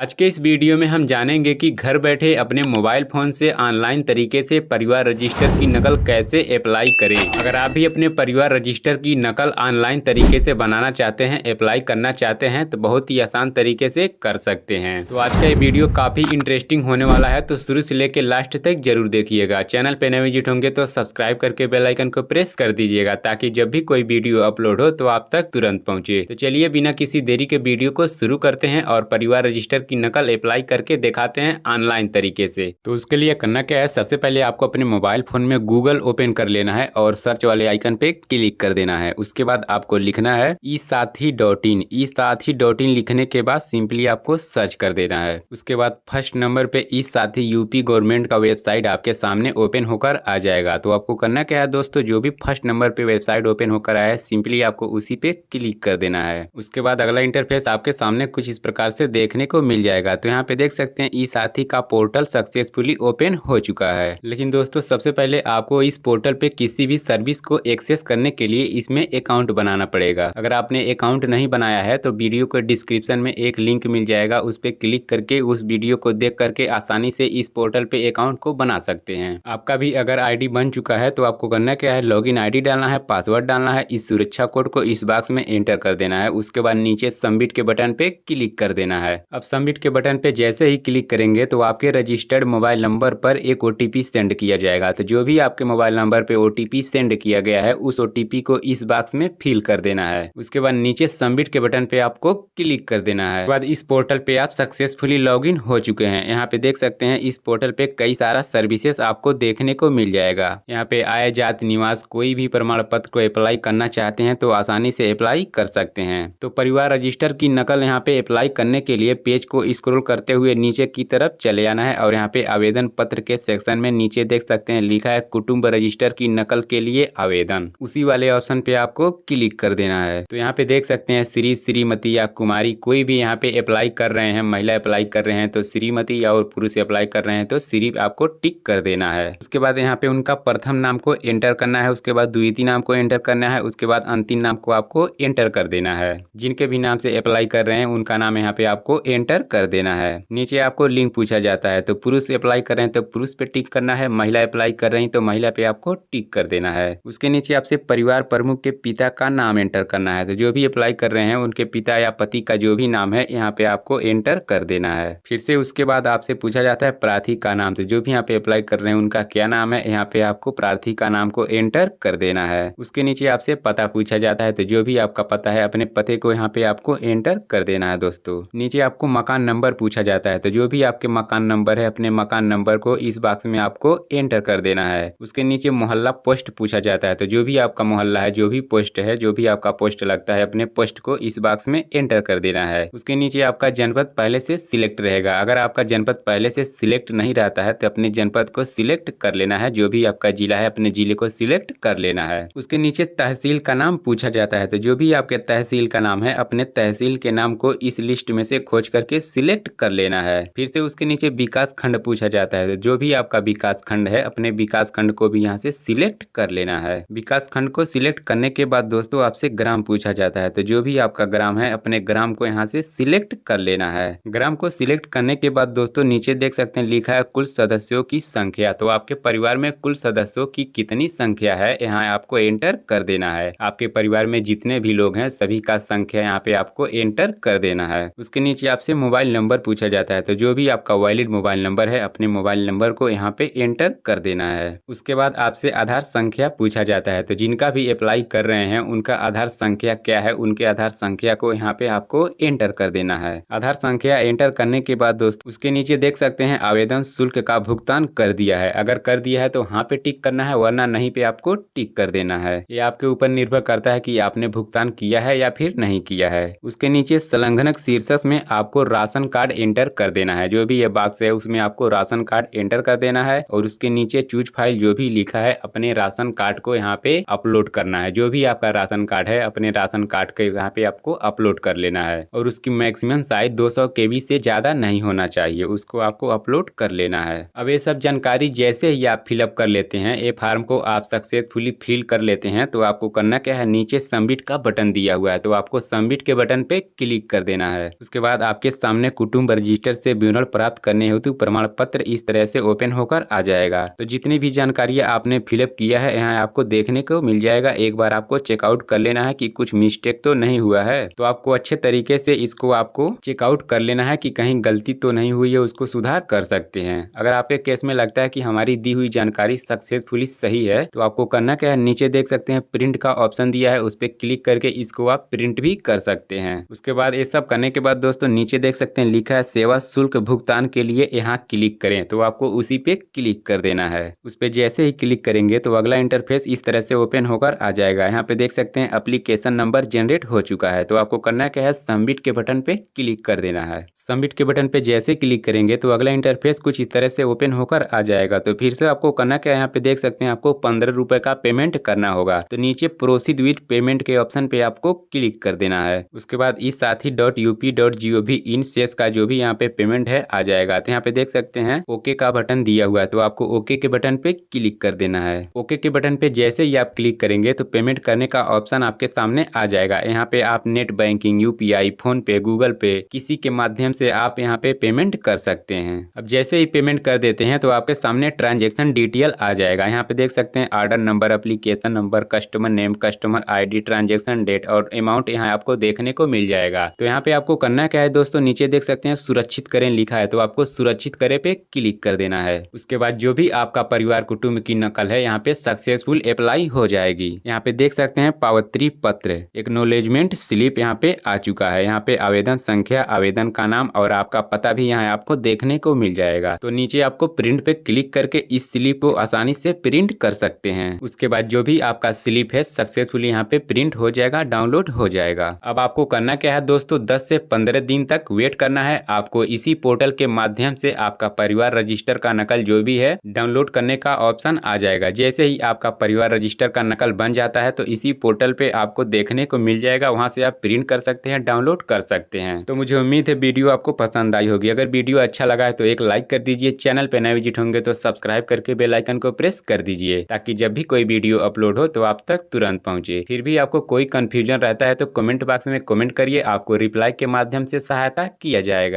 आज के इस वीडियो में हम जानेंगे कि घर बैठे अपने मोबाइल फ़ोन से ऑनलाइन तरीके से परिवार रजिस्टर की नकल कैसे अप्लाई करें। अगर आप भी अपने परिवार रजिस्टर की नकल ऑनलाइन तरीके से बनाना चाहते हैं, अप्लाई करना चाहते हैं तो बहुत ही आसान तरीके से कर सकते हैं। तो आज का ये वीडियो काफ़ी इंटरेस्टिंग होने वाला है, तो शुरू से लेकर लास्ट तक जरूर देखिएगा। चैनल पर नए विजिट होंगे तो सब्सक्राइब करके बेल आइकन को प्रेस कर दीजिएगा ताकि जब भी कोई वीडियो अपलोड हो तो आप तक तुरंत पहुँचे। तो चलिए बिना किसी देरी के वीडियो को शुरू करते हैं और परिवार रजिस्टर की नकल अप्लाई करके दिखाते हैं ऑनलाइन तरीके से। तो उसके लिए करना क्या है, सबसे पहले आपको अपने मोबाइल फोन में गूगल ओपन कर लेना है और सर्च वाले आइकन पे क्लिक कर देना है। उसके बाद आपको लिखना है eSathi.in। eSathi.in लिखने के बाद सिंपली आपको सर्च कर देना है। उसके बाद फर्स्ट नंबर पे eSathi यूपी गवर्नमेंट का वेबसाइट आपके सामने ओपन होकर आ जाएगा। तो आपको करना क्या है दोस्तों, जो भी फर्स्ट नंबर पे वेबसाइट ओपन होकर आया है सिंपली आपको उसी पे क्लिक कर देना है। उसके बाद अगला इंटरफेस आपके सामने कुछ इस प्रकार से देखने को मिल जाएगा। तो यहाँ पे देख सकते हैं eSathi का पोर्टल सक्सेसफुली ओपन हो चुका है। लेकिन दोस्तों सबसे पहले आपको इस पोर्टल पे किसी भी सर्विस को एक्सेस करने के लिए इसमें अकाउंट बनाना पड़ेगा। अगर आपने अकाउंट नहीं बनाया है तो वीडियो के डिस्क्रिप्शन में एक लिंक मिल जाएगा, उस पर क्लिक करके उस वीडियो को देख करके आसानी से इस पोर्टल पे अकाउंट को बना सकते हैं। आपका भी अगर आईडी बन चुका है तो आपको करना क्या है, लॉगिन आईडी डालना है, पासवर्ड डालना है, इस सुरक्षा कोड को इस बॉक्स में एंटर कर देना है। उसके बाद नीचे सबमिट के बटन पे क्लिक कर देना है। अब सबमिट के बटन पे जैसे ही क्लिक करेंगे तो आपके रजिस्टर्ड मोबाइल नंबर पर एक ओटीपी सेंड किया जाएगा। तो जो भी आपके मोबाइल नंबर पे ओटीपी सेंड किया गया है उस ओटीपी को इस बॉक्स में फिल कर देना है। उसके बाद नीचे सबमिट के बटन पे आपको क्लिक कर देना है। उसके बाद इस पोर्टल पे आप सक्सेसफुली लॉगिन हो चुके हैं। यहाँ पे देख सकते हैं इस पोर्टल पे कई सारा सर्विसेज आपको देखने को मिल जाएगा। यहाँ पे आय, जाति, निवास, कोई भी प्रमाण पत्र को अप्लाई करना चाहते हैं तो आसानी से अप्लाई कर सकते हैं। तो परिवार रजिस्टर की नकल यहाँ पे अप्लाई करने के लिए पेज को स्क्रॉल करते हुए नीचे की तरफ चले आना है और यहाँ पे आवेदन पत्र के सेक्शन में नीचे देख सकते हैं लिखा है कुटुंब रजिस्टर की नकल के लिए आवेदन। उसी वाले ऑप्शन पे आपको क्लिक कर देना है। तो यहाँ पे देख सकते हैं श्री, श्रीमती या कुमारी कोई भी यहाँ पे अप्लाई कर रहे हैं, महिला अप्लाई कर रहे हैं तो श्रीमती या और पुरुष अप्लाई कर रहे हैं तो श्री आपको टिक कर देना है। उसके बाद यहाँ पे उनका प्रथम नाम को एंटर करना है, उसके बाद द्वितीय नाम को एंटर करना है, उसके बाद अंतिम नाम को आपको एंटर कर देना है। जिनके भी नाम से अप्लाई कर रहे हैं उनका नाम यहाँ पे आपको एंटर कर देना है। नीचे आपको लिंग पूछा जाता है, तो पुरुष अप्लाई कर रहे हैं तो पुरुष पे टिक करना है, महिला अप्लाई कर रही तो महिला पे आपको टिक कर देना है। उसके नीचे आपसे परिवार प्रमुख के पिता का नाम एंटर करना है। तो जो भी अप्लाई कर रहे हैं उनके पिता या पति का जो भी नाम है यहाँ पे आपको एंटर कर देना है। फिर से उसके बाद आपसे पूछा जाता है प्रार्थी का नाम, तो जो भी यहाँ पे अप्लाई कर रहे हैं उनका क्या नाम है, यहाँ पे आपको प्रार्थी का नाम को एंटर कर देना है। उसके नीचे आपसे पता पूछा जाता है, तो जो भी आपका पता है अपने पते को यहाँ पे आपको एंटर कर देना है। दोस्तों नीचे आपको मकान नंबर पूछा जाता है, तो जो भी आपके मकान नंबर है अपने मकान नंबर को इस बॉक्स में आपको एंटर कर देना है। उसके नीचे मोहल्ला पोस्ट पूछा जाता है, तो जो भी आपका मोहल्ला है, जो भी पोस्ट है, जो भी आपका पोस्ट लगता है अपने पोस्ट को इस बॉक्स में एंटर कर देना है। उसके नीचे आपका जनपद पहले से सिलेक्ट रहेगा। अगर आपका जनपद पहले से सिलेक्ट नहीं रहता है तो अपने जनपद को सिलेक्ट कर लेना है। जो भी आपका जिला है अपने जिले को सिलेक्ट कर लेना है। उसके नीचे तहसील का नाम पूछा जाता है, तो जो भी आपके तहसील का नाम है अपने तहसील के नाम को इस लिस्ट में से खोज करके सिलेक्ट कर लेना है। फिर से उसके नीचे विकास खंड पूछा जाता है, तो जो भी आपका विकास खंड है अपने विकास खंड को भी यहाँ से सिलेक्ट कर लेना है। विकास खंड को सिलेक्ट करने के बाद दोस्तों आपसे ग्राम पूछा जाता है, तो जो भी आपका ग्राम है अपने ग्राम को यहाँ से सिलेक्ट कर लेना है। ग्राम को सिलेक्ट करने के बाद दोस्तों नीचे देख सकते हैं लिखा है कुल सदस्यों की संख्या, तो आपके परिवार में कुल सदस्यों की कितनी संख्या है यहाँ आपको एंटर कर देना है। आपके परिवार में जितने भी लोग हैं सभी का संख्या यहाँ पे आपको एंटर कर देना है। उसके नीचे आपसे मोबाइल नंबर पूछा जाता है, तो जो भी आपका वैलिड मोबाइल नंबर है अपने मोबाइल नंबर को यहाँ पे एंटर कर देना है। उसके बाद आपसे आधार संख्या पूछा जाता है, तो जिनका भी अप्लाई कर रहे हैं उनका आधार संख्या क्या है, उनके आधार संख्या को यहाँ पे आपको एंटर कर देना है। आधार संख्या एंटर करने के बाद दोस्तों उसके नीचे देख सकते हैं आवेदन शुल्क का भुगतान कर दिया है। अगर कर दिया है तो हाँ पे टिक करना है, वरना नहीं पे आपको टिक कर देना है। ये आपके ऊपर निर्भर करता है कि आपने भुगतान किया है या फिर नहीं किया है। उसके नीचे संलग्नक शीर्षक में आपको राशन कार्ड एंटर कर देना है। जो भी ये बॉक्स है उसमें आपको राशन कार्ड एंटर कर देना है और उसके नीचे चूज फाइल जो भी लिखा है अपने राशन कार्ड को यहाँ पे अपलोड करना है। जो भी आपका राशन कार्ड है अपने राशन कार्ड के यहाँ पे आपको अपलोड कर लेना है और उसकी मैक्सिमम साइज 200 KB से ज्यादा नहीं होना चाहिए, उसको आपको अपलोड कर लेना है। अब ये सब जानकारी जैसे ही आप फिलअप कर लेते हैं, ये फॉर्म को आप सक्सेसफुली फिल कर लेते हैं, तो आपको करना क्या है, नीचे सबमिट का बटन दिया हुआ है तो आपको सबमिट के बटन पे क्लिक कर देना है। उसके बाद आपके सामने कुटुंब रजिस्टर से विवरण प्राप्त करने हेतु प्रमाण पत्र इस तरह से ओपन होकर आ जाएगा। तो जितनी भी जानकारी आपने फिलअप किया है यहाँ आपको देखने को मिल जाएगा। एक बार आपको चेकआउट कर लेना है कि कुछ मिस्टेक तो नहीं हुआ है। तो आपको अच्छे तरीके से इसको आपको चेकआउट कर लेना है कि कहीं गलती तो नहीं हुई है, उसको सुधार कर सकते हैं। अगर आपके केस में लगता है कि हमारी दी हुई जानकारी सक्सेसफुली सही है तो आपको करना क्या है, नीचे देख सकते हैं प्रिंट का ऑप्शन दिया है, उस पर क्लिक करके इसको आप प्रिंट भी कर सकते हैं। उसके बाद ये सब करने के बाद दोस्तों नीचे देख सकते हैं लिखा है सेवा शुल्क भुगतान के लिए यहाँ क्लिक करें, तो आपको उसी पे क्लिक कर देना है। उस पे जैसे ही क्लिक करेंगे तो अगला इंटरफेस इस तरह से ओपन होकर आ जाएगा। यहाँ पे देख सकते हैं एप्लीकेशन नंबर जनरेट हो चुका है। तो आपको करना क्या है, सबमिट के बटन पे क्लिक कर देना है। सबमिट के बटन पे जैसे क्लिक करेंगे तो अगला इंटरफेस कुछ इस तरह से ओपन होकर आ जाएगा। तो फिर से आपको करना क्या है, यहाँ पे देख सकते हैं आपको 15 रुपए का पेमेंट करना होगा। तो नीचे प्रोसीड विद पेमेंट के ऑप्शन पे आपको क्लिक कर देना है। उसके बाद इस साथी.up.gov इन शेष का जो भी यहाँ पे पेमेंट है आ जाएगा। तो यहाँ पे देख सकते हैं ओके का बटन दिया हुआ है, तो आपको ओके के बटन पे क्लिक कर देना है। ओके के बटन पे जैसे ही आप क्लिक करेंगे तो पेमेंट करने का ऑप्शन आपके सामने आ जाएगा। यहाँ पे आप नेट बैंकिंग, यूपीआई, फोन पे, गूगल पे किसी के माध्यम से आप यहाँ पे पेमेंट कर सकते हैं। अब जैसे ही पेमेंट कर देते हैं तो आपके सामने ट्रांजेक्शन डिटेल आ जाएगा। यहाँ पे देख सकते हैं order number, application number, customer name, customer ID, transaction date और अमाउंट यहाँ आपको देखने को मिल जाएगा। तो यहाँ पे आपको करना क्या है दोस्तों, नीचे देख सकते हैं सुरक्षित करें लिखा है, तो आपको सुरक्षित करें पे क्लिक कर देना है। उसके बाद जो भी आपका परिवार कुटुंब की नकल है यहाँ पे सक्सेसफुल अप्लाई हो जाएगी। यहाँ पे देख सकते हैं पावती पत्र, एक्नॉलेजमेंट स्लिप यहाँ पे आ चुका है। यहाँ पे आवेदन संख्या, आवेदन का नाम और आपका पता भी यहाँ आपको देखने को मिल जाएगा। तो नीचे आपको प्रिंट पे क्लिक करके इस स्लिप को आसानी से प्रिंट कर सकते हैं। उसके बाद जो भी आपका स्लिप है सक्सेसफुली यहाँ पे प्रिंट हो जाएगा, डाउनलोड हो जाएगा। अब आपको करना क्या है दोस्तों, 10 से 15 दिन तक वेट करना है। आपको इसी पोर्टल के माध्यम से आपका परिवार रजिस्टर का नकल जो भी है डाउनलोड करने का ऑप्शन आ जाएगा। जैसे ही आपका परिवार रजिस्टर का नकल बन जाता है तो इसी पोर्टल पे आपको देखने को मिल जाएगा, वहां से आप प्रिंट कर सकते हैं, डाउनलोड कर सकते हैं। तो मुझे उम्मीद है वीडियो आपको पसंद आई होगी। अगर वीडियो अच्छा लगा है तो एक लाइक कर दीजिए। चैनल पे नए विजिट होंगे तो सब्सक्राइब करके बेल आइकन को प्रेस कर दीजिए ताकि जब भी कोई वीडियो अपलोड हो तो आप तक तुरंत पहुंचे। फिर भी आपको कोई कंफ्यूजन रहता है तो कमेंट बॉक्स में कमेंट करिए, आपको रिप्लाई के माध्यम से सहायता किया जाएगा।